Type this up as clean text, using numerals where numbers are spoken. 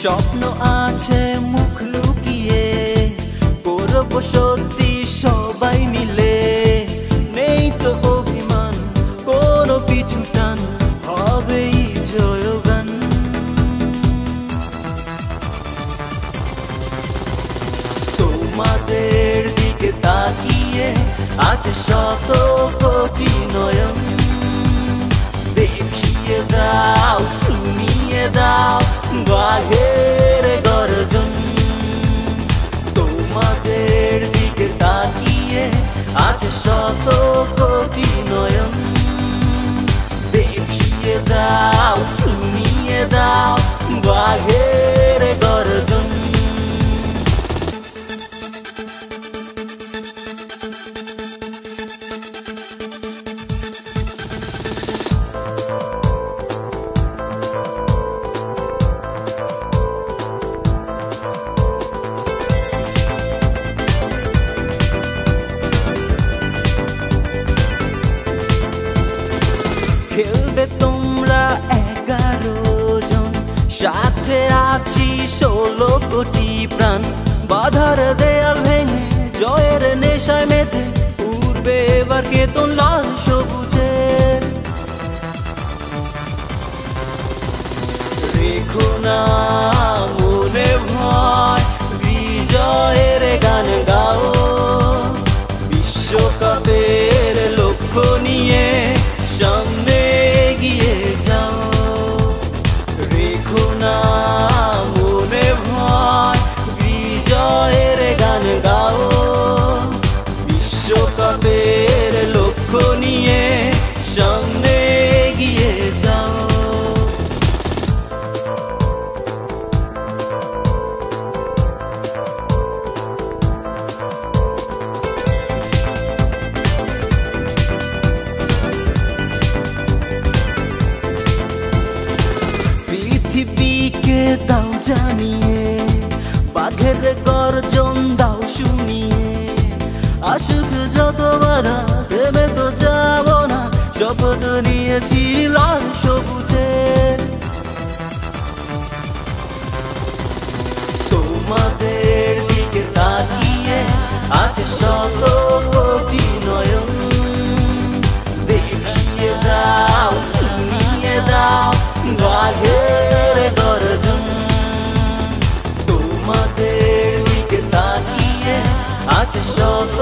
স্বপ্ন আছে মুখ লুকিয়ে করব সত্যি সবাই মিলে নেই তো অভিমান কোনো পিছু টান হবেই জয়গান তোমাদের দিকে তাকিয়ে আছে শত কোটি নয়ন দেখিয়ে দাও শুনিয়ে দাও বাঘের গর্জন তোমাদের দিকে তাকিয়ে আছে শত কোটি নয়ন দেখিয়ে দাও শুনিয়ে দাও বাঘের গর্জন খেলবে তোমরা 11 জন সাথে আছি 16 কোটি প্রাণ বাধার দেয়াল ভেঙে জয়ের নেশায় মেতে উড়বে এবার কেতন লাল সবুজের রেখো না মনে ভয় বিজয়ের গান গাও বিশ্বকাপের লক্ষ্য নিয়ে সামনে এগিয়ে যাও রেখো না মনে ভয় বিজয়ের গান গাও বিশ্বকাপের লক্ষ্য নিয়ে সামনে এগিয়ে যাও পৃথিবীকে দাও জানিয়ে বাঘের গর্জন দাও শুনিয়ে আসুক যত বাধা দেবে তো যাব না শপথ নিয়েছি লাল সবুজের তোমাদের দিকে তাকিয়ে আছে শত কোটি নয়ন দেখিয়ে দাও শুনিয়ে দাও বাঘের গর্জন তোমাদের দিকে তাকিয়ে আছে শত